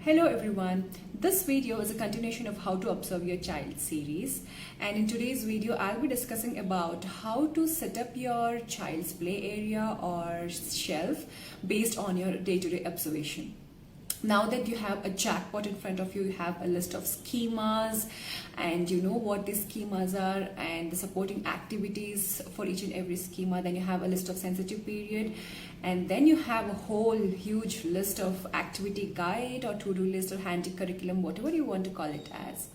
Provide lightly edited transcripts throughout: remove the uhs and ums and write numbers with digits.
Hello everyone, this video is a continuation of How to Observe Your Child series, and in today's video I'll be discussing about how to set up your child's play area or shelf based on your day-to-day observation. Now that you have a jackpot in front of you, you have a list of schemas and you know what these schemas are and the supporting activities for each and every schema. Then you have a list of sensitive period, and then you have a whole huge list of activity guide or to-do list or handy curriculum, whatever you want to call it as.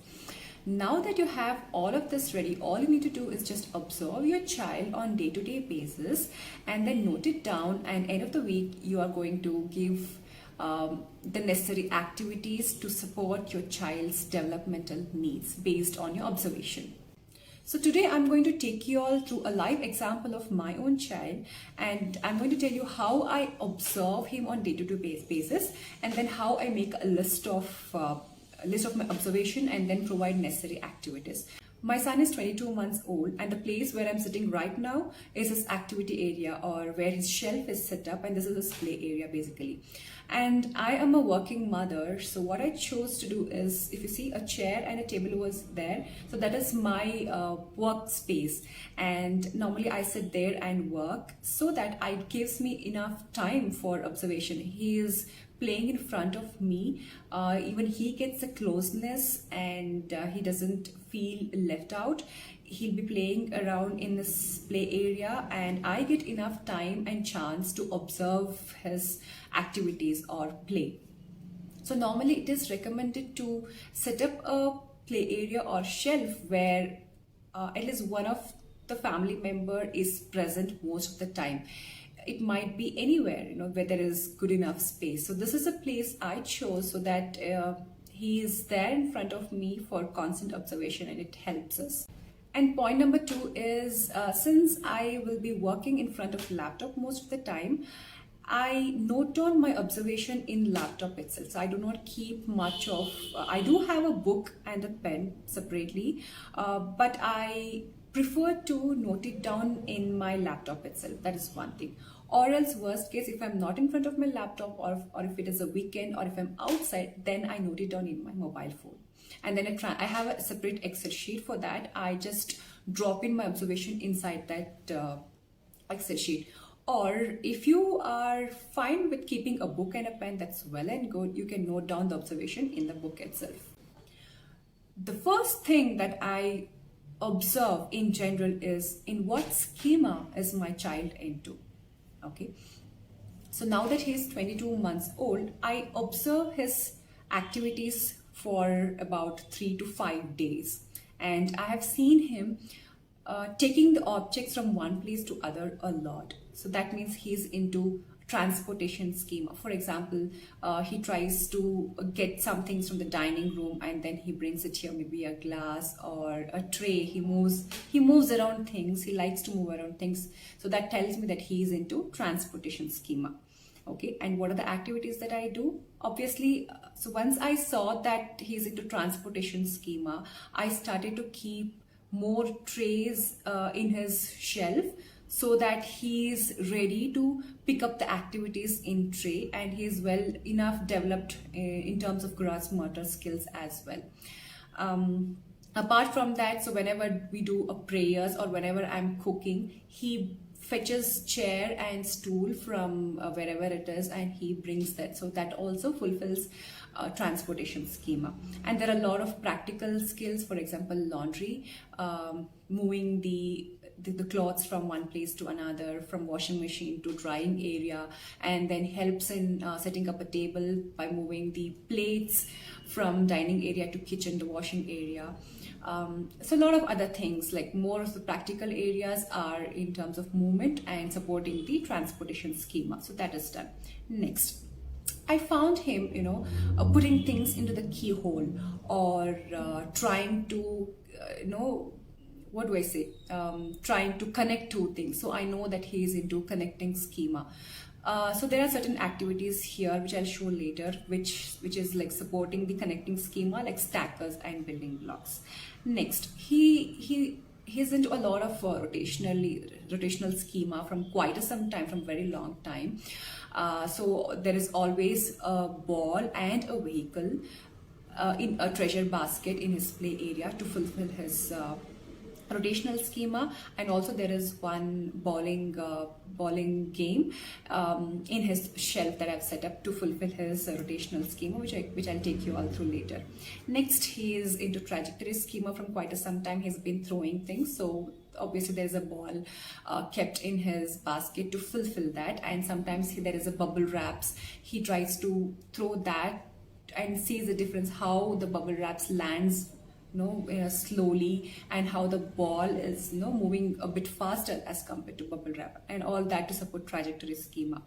Now that you have all of this ready, all you need to do is just observe your child on day-to-day basis and then note it down, and end of the week you are going to give the necessary activities to support your child's developmental needs based on your observation. So today I'm going to take you all through a live example of my own child, and I'm going to tell you how I observe him on day-to-day basis, and then how I make a list of my observation and then provide necessary activities. My son is 22 months old, and the place where I'm sitting right now is his activity area, or where his shelf is set up, and this is his play area basically. And I am a working mother, so what I chose to do is, if you see, a chair and a table was there, so that is my workspace, and normally I sit there and work so that it gives me enough time for observation. He is playing in front of me, even he gets a closeness and he doesn't feel left out. He'll be playing around in this play area, and I get enough time and chance to observe his activities or play. So normally it is recommended to set up a play area or shelf where at least one of the family member is present most of the time. It might be anywhere, where there is good enough space. So this is a place I chose so that he is there in front of me for constant observation, and it helps us. And point number 2 is, since I will be working in front of laptop most of the time, I note down my observation in laptop itself. So I do not keep much of, I do have a book and a pen separately, but I prefer to note it down in my laptop itself. That is one thing. Or else, worst case, if I'm not in front of my laptop, or if it is a weekend, or if I'm outside, then I note it down in my mobile phone. And then I have a separate Excel sheet for that. I just drop in my observation inside that Excel sheet. Or if you are fine with keeping a book and a pen, that's well and good. You can note down the observation in the book itself. The first thing that I observe in general is, in what schema is my child into? Okay, so now that he's 22 months old, I observe his activities for about 3 to 5 days, and I have seen him taking the objects from one place to other a lot. So that means he's into transportation schema. For example, he tries to get some things from the dining room and then he brings it here, maybe a glass or a tray. He moves around things. He likes to move around things. So that tells me that he is into transportation schema. Okay, and what are the activities that I do? Obviously, so once I saw that he's into transportation schema, I started to keep more trays in his shelf, so that he is ready to pick up the activities in tray, and he is well enough developed in terms of gross motor skills as well. Apart from that, so whenever we do a prayers or whenever I'm cooking, he fetches chair and stool from wherever it is, and he brings that. So that also fulfills transportation schema. And there are a lot of practical skills, for example, laundry, moving the clothes from one place to another, from washing machine to drying area, and then helps in setting up a table by moving the plates from dining area to kitchen to washing area. So a lot of other things, like more of the practical areas are in terms of movement and supporting the transportation schema. So that is done. Next, I found him, putting things into the keyhole, or trying to, what do I say? Trying to connect two things. So I know that he is into connecting schema. So there are certain activities here which I'll show later, which is like supporting the connecting schema, like stackers and building blocks. Next, he he's into a lot of rotational schema from quite some time, from very long time. So there is always a ball and a vehicle in a treasure basket in his play area to fulfill his rotational schema. And also there is one bowling game in his shelf that I've set up to fulfill his rotational schema, which I'll take you all through later. Next, he is into trajectory schema from quite some time. He's been throwing things, so obviously there is a ball kept in his basket to fulfill that, and sometimes there is a bubble wraps. He tries to throw that and sees the difference, how the bubble wraps lands slowly, and how the ball is moving a bit faster as compared to bubble wrap, and all that to support trajectory schema.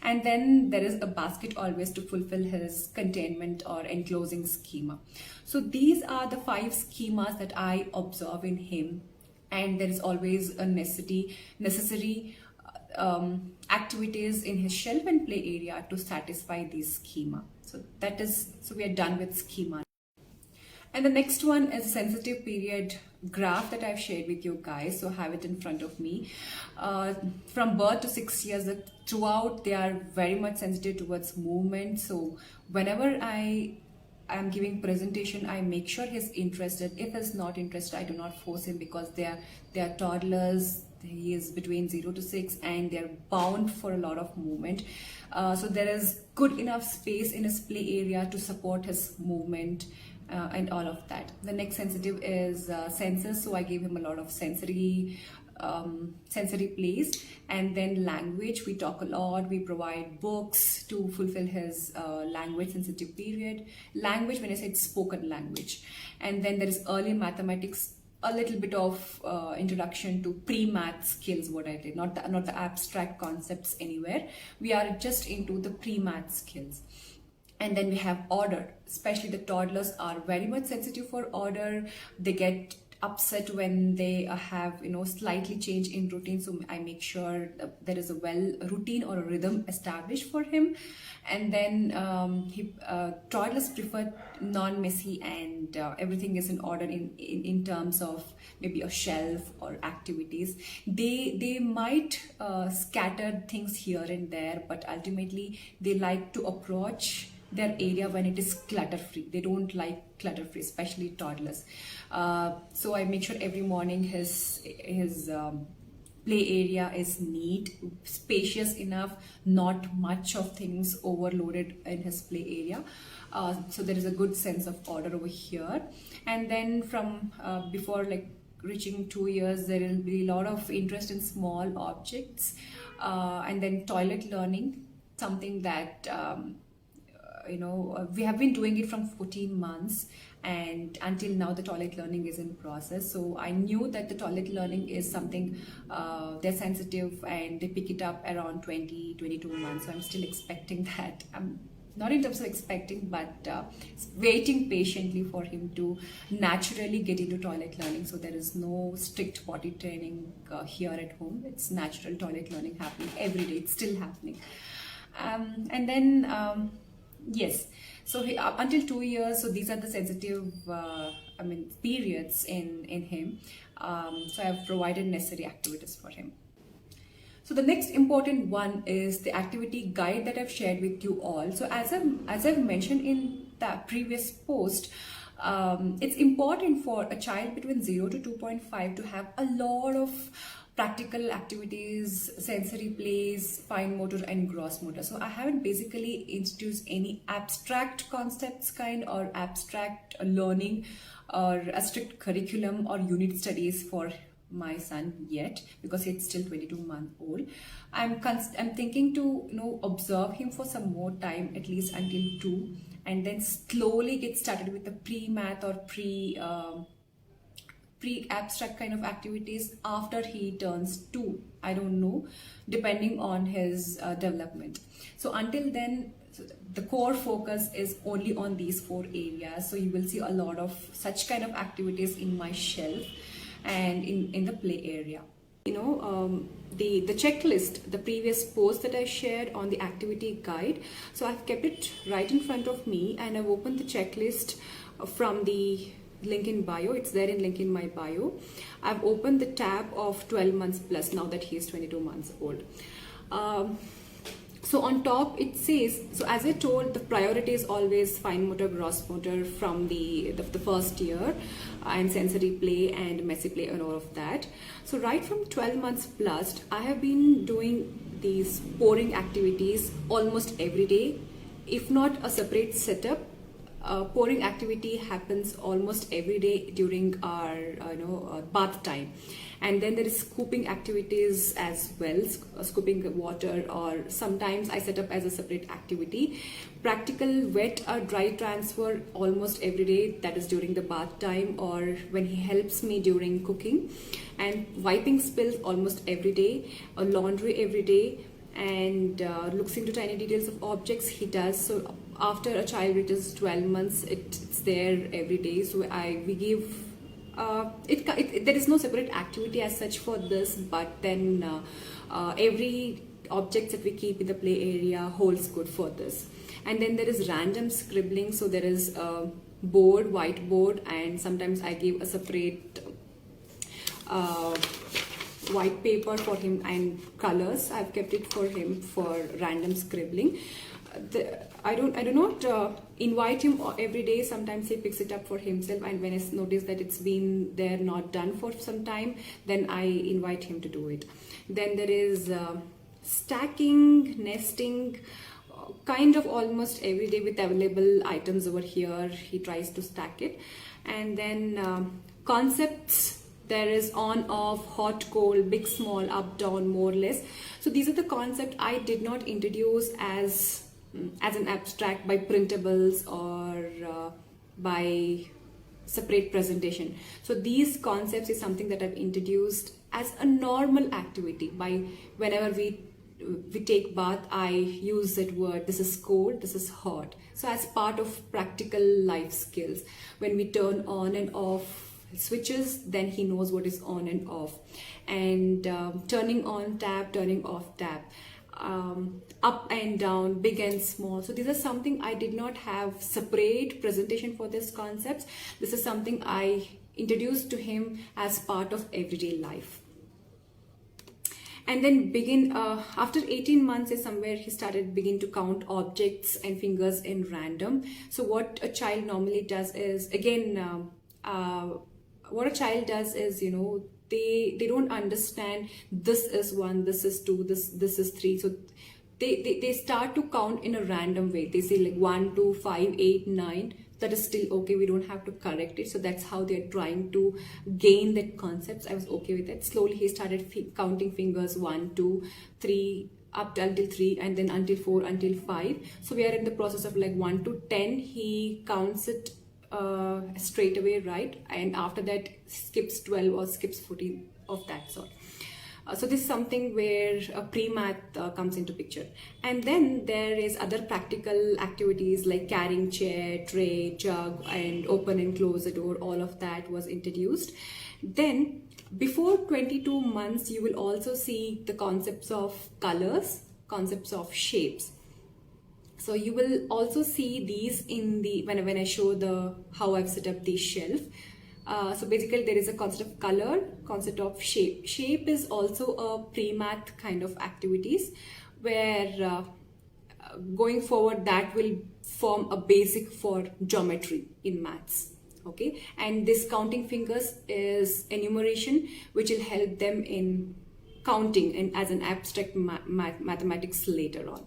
And then there is a basket always to fulfill his containment or enclosing schema. So these are the 5 schemas that I observe in him, and there is always a necessary activities in his shelf and play area to satisfy these schema. So we are done with schema. And the next one is a sensitive period graph that I've shared with you guys. So I have it in front of me. From birth to 6 years, throughout they are very much sensitive towards movement. So whenever I am giving presentation, I make sure he's interested. If he's not interested, I do not force him, because they are toddlers. He is between 0 to 6 and they're bound for a lot of movement. So there is good enough space in his play area to support his movement and all of that. The next sensitive is senses. So I gave him a lot of sensory plays. And then language, we talk a lot. We provide books to fulfill his language sensitive period. Language, when I said spoken language. And then there is early mathematics, a little bit of introduction to pre-math skills, what I did, not the abstract concepts anywhere. We are just into the pre-math skills. And then we have order, especially the toddlers are very much sensitive for order. They get upset when they have slightly change in routine, so I make sure there is a routine or a rhythm established for him. And then toddlers prefer non-messy, and everything is in order in terms of maybe a shelf or activities. They might scatter things here and there, but ultimately they like to approach their area when it is clutter free. They don't like clutter free, especially toddlers. So I make sure every morning his play area is neat, spacious enough, not much of things overloaded in his play area. So there is a good sense of order over here. And then from before reaching 2 years, there will be a lot of interest in small objects. And then toilet learning, something that we have been doing it from 14 months, and until now the toilet learning is in process. So I knew that the toilet learning is something they're sensitive, and they pick it up around 22 months. So I'm still expecting that. I'm not in terms of expecting, but waiting patiently for him to naturally get into toilet learning. So there is no strict potty training here at home. It's natural toilet learning happening every day. It's still happening. And then yes, so up until 2 years, so these are the sensitive periods in him. So I have provided necessary activities for him. So the next important one is the activity guide that I've shared with you all. So as I've mentioned in the previous post, it's important for a child between 0 to 2.5 to have a lot of practical activities, sensory plays, fine motor and gross motor. So I haven't basically introduced any abstract concepts or abstract learning or a strict curriculum or unit studies for my son yet, because he's still 22-month old. I'm thinking to observe him for some more time, at least until 2, and then slowly get started with the pre-math or pre-abstract kind of activities after he turns 2. I don't know, depending on his development. So until then, the core focus is only on these 4 areas. So you will see a lot of such kind of activities in my shelf and in the play area. The checklist, the previous post that I shared on the activity guide. So I've kept it right in front of me, and I've opened the checklist from the link in bio. It's there in link in my bio. I've opened the tab of 12 months plus now that he is 22 months old. So on top it says, so as I told, the priority is always fine motor, gross motor from the first year, and sensory play and messy play and all of that. So right from 12 months plus, I have been doing these pouring activities almost every day, if not a separate setup. Pouring activity happens almost every day during our bath time, and then there is scooping activities as well, scooping water, or sometimes I set up as a separate activity. Practical wet or dry transfer almost every day, that is during the bath time or when he helps me during cooking, and wiping spills almost every day, laundry every day, and looks into tiny details of objects he does. So after a child reaches 12 months, it's there every day. So we give there is no separate activity as such for this, but then every object that we keep in the play area holds good for this. And then there is random scribbling. So there is a board, whiteboard, and sometimes I give a separate white paper for him and colors. I've kept it for him for random scribbling. I do not invite him every day. Sometimes he picks it up for himself, and when I notice that it's been there not done for some time, then I invite him to do it. Then there is stacking, nesting, kind of almost every day with available items over here. He tries to stack it. And then concepts. There is on, off, hot, cold, big, small, up, down, more, less. So these are the concepts I did not introduce as an abstract by printables or by separate presentation. So these concepts is something that I've introduced as a normal activity. By whenever we take bath, I use that word. This is cold, this is hot. So as part of practical life skills, when we turn on and off switches, then he knows what is on and off. And turning on tap, turning off tap, up and down, big and small. So these are something I did not have separate presentation for these concepts. This is something I introduced to him as part of everyday life. And then after 18 months is somewhere he begin to count objects and fingers in random. So what a child normally does is, again, what a child does is, they don't understand this is 1, this is 2, this is 3. So they start to count in a random way. They say like 1, 2, 5, 8, 9. That is still okay. We don't have to correct it. So that's how they're trying to gain that concepts. I was okay with that. Slowly he started counting fingers 1, 2, 3, up until 3, and then until 4, until 5. So we are in the process of like 1 to 10. He counts it straight away, right? And after that skips 12 or skips 14 of that sort. So this is something where pre-math comes into picture. And then there is other practical activities like carrying chair, tray, jug, and open and close the door. All of that was introduced. Then before 22 months, you will also see the concepts of colors, concepts of shapes. So you will also see these in when I show how I've set up the shelf. So basically there is a concept of color, concept of shape. Shape is also a pre-math kind of activities where going forward that will form a basic for geometry in maths. Okay, and this counting fingers is enumeration, which will help them in counting and as an abstract mathematics later on.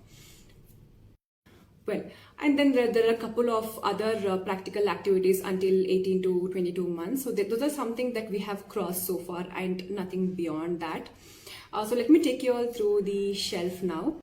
Well, and then there are a couple of other practical activities until 18 to 22 months. So those are something that we have crossed so far and nothing beyond that. So let me take you all through the shelf now.